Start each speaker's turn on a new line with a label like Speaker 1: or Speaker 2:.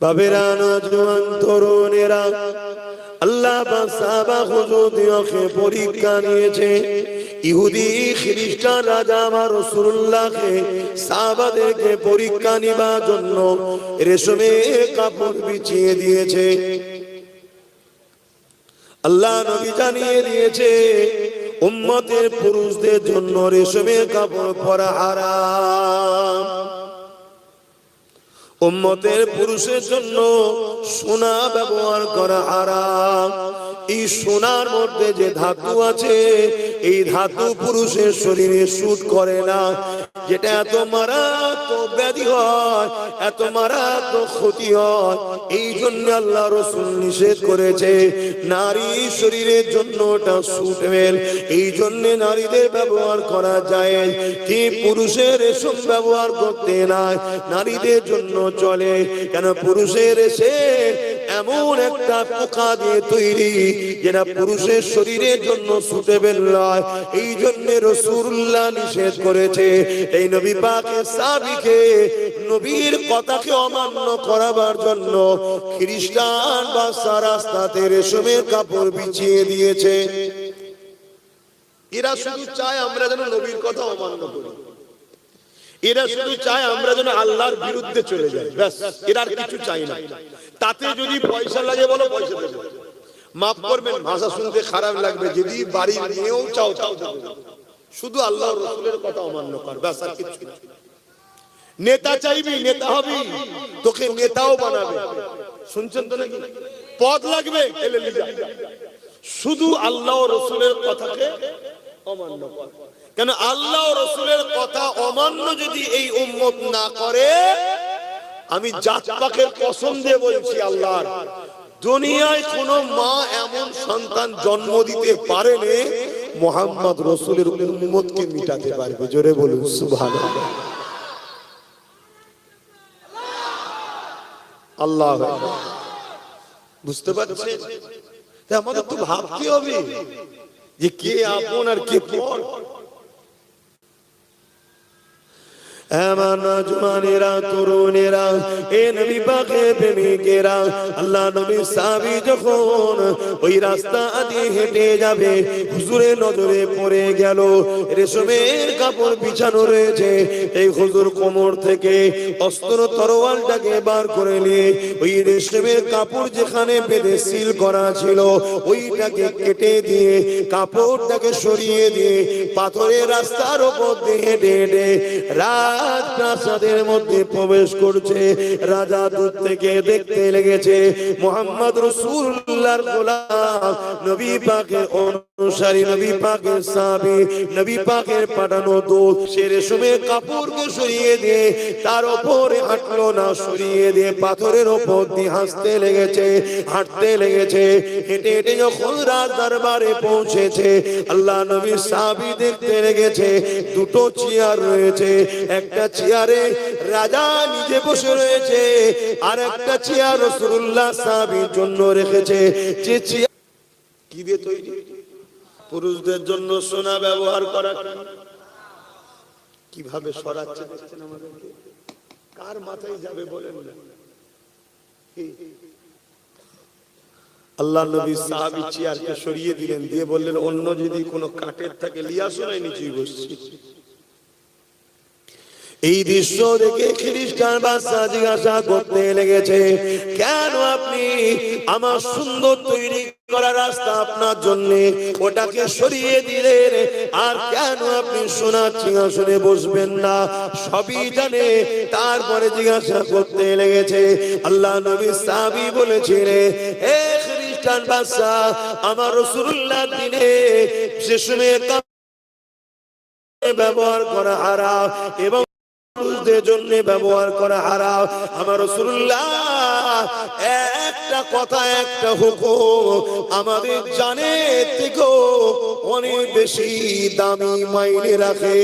Speaker 1: বাবেরা, নওজোয়ান তরুণেরা, আল্লাহ পাক সাহাবা হুজুরদেরকে পরীক্ষা নিয়েছে। ইহুদি খ্রিস্টান রাজা আমার রাসূলুল্লাহকে সাহাবাদেরকে পরীক্ষা নিবার জন্য রেশমের কাপড় বিছিয়ে দিয়েছে। আল্লাহ নবী জানিয়ে দিয়েছে উম্মতের পুরুষদের জন্য রেশমের কাপড় পরা হারাম, উম্মতের পুরুষের জন্য সোনা ব্যবহার করা হারাম। এই সোনার মধ্যে যে ধাতু আছে, এই ধাতু পুরুষের শরীরে শুট করে না। যেটা এত মারাত্মক ব্যাধি হয়, এত মারাত্মক ক্ষতি হয়, এই জন্য আল্লাহ রাসূল নিষেধ করেছে। নারী শরীরের জন্য ওটা সুটেবল, এই জন্য নারীদের ব্যবহার করা যায়, কি পুরুষের রেশম ব্যবহার করতে নাই, নারীদের জন্য চলে। কেন পুরুষের এসে এমন একটা পোকা দিয়ে তৈরি যেটা পুরুষের শরীরের জন্য সুটেবল নয়, এই জন্য রাসূলুল্লাহ নিষেধ করেছে। এই নবী পাকের সাহাবীকে নবীর কথাকে অমান্য করাবার জন্য খ্রিস্টান বাদশা রাস্তাতে রেশমের কাপড় বিছিয়ে দিয়েছে। এরা শুধু চায় আমরা যেন নবীর কথা অমান্য করি, এরা শুধু চায় আমরা যেন আল্লাহর বিরুদ্ধে চলে যাই, ব্যাস, এরা আর কিছু চাই না। তাতে যদি পয়সা লাগে বলো পয়সা দেবো, মাফ করবেন ভাষা শুনতে খারাপ লাগবে, যদি বাড়ি নিয়েও চাও চাও দেবো, শুধু আল্লাহ রাসূলের কথা অমান্য কর, ব্যাস, আর কিছু না। নেতা চাইবি, নেতা হবি, তোকে নেতাও বানাবে, শুনছেন তো নাকি? পদ লাগবে, এলে লিজা, শুধু আল্লাহ রাসূলের কথাকে অমান্য কর। কেন আল্লাহ রাসূলের কথা অমান্য যদি এই উম্মত না করে, আমি জাত পাকের কসম দিয়ে বলছি আল্লাহর, দুনিয়ায় কোন মা এমন সন্তান জন্ম দিতে পারেনি মুহাম্মদ রাসূলের উম্মতকে মিটাতে পারবে। জোরে বলুন সুবহানাল্লাহ। আল্লাহ বুঝতে পারছেন? আমাদের তো ভাবতে হবে যে কে আপন আর কে পর। নওজওয়ানেরা, তরুণেরা, এ নবী পাকের প্রেমিকেরা, আল্লাহ নবীর সাহাবী যখন ওই রাস্তা দিয়ে হেঁটে যাবে, হুজুরের নজরে পড়ে গেল রেশমের কাপড় বিছানো রয়েছে। এই হুজুর কোমর থেকে অস্ত্র তরোয়ালটাকে বার করে নিয়ে ওই রেশমের কাপড় যেখানে বেঁধে সিল করা ছিল ওইটাকে কেটে দিয়ে কাপড়টাকে সরিয়ে দিয়ে পাথরের রাস্তার উপর দিয়ে হেঁটে হেঁটে রাজপ্রাসাদের মধ্যে প্রবেশ করছে। রাজা দূর থেকে দেখতে লেগেছে মুহাম্মদ রাসূলুল্লাহর গোলাম, নবী পাকের অনুসারী, নবী পাকের সাহাবী, নবী পাকের পাঠানো দূত, সে রেশমের কাপড়কে সরিয়ে দিয়ে তার উপরে হাঁটলো না, সরিয়ে দিয়ে পাথরের উপর দিয়ে হাঁটতে লেগেছে, হাঁটতে লেগেছে। হেঁটে হেঁটে যখন রাজ দরবারে পৌঁছেছে, আল্লাহ নবীর সাহাবী দেখতে লেগেছে দুটো চেয়ার রয়েছে, একটা চেয়ারে রাজা নিজে বসে রয়েছে, আর একটা চেয়ার রাসূলুল্লাহ সাহাবীর জন্য রেখেছে। যে চেয়ার কি দিয়ে তৈরি? পুরুষদের জন্য সোনা ব্যবহার করা। কিভাবে সরাচ্ছে দেখছেন আমাদেরকে? কার মাথায় যাবে বলেন না? আল্লাহ নবী সাহাবী চেয়ারকে সরিয়ে দিলেন, দিয়ে বললেন অন্য যদি কোনো কাঠের থাকে লিয়া শোনাই নিচেই বসছি। এই দৃশ্য দেখে খ্রিস্টান বাদশা জিজ্ঞাসা করতে লেগেছে, কেন আপনি আমার সুন্দর তৈরি করা রাস্তা আপনার জন্য ওটাকে সরিয়ে দিলেন, আর কেন আপনি সোনার সিংহাসনে বসবেন না? সবই জানে, তারপরে জিজ্ঞাসা করতে লেগেছে। আল্লাহ নবী সাহাবী বলেছিলেন, হে খ্রিস্টান বাদশা, আমার রাসূলুল্লাহর দিনে রেশমের ব্যবহার করা হারাম এবং পুরুষদের জন্য ব্যবহার করা হারাম। আমার রাসূলুল্লাহ একটা কথা, একটা হুকুম আমাদের জানের থেকেও অনেক বেশি দামি মাইনে রাখে।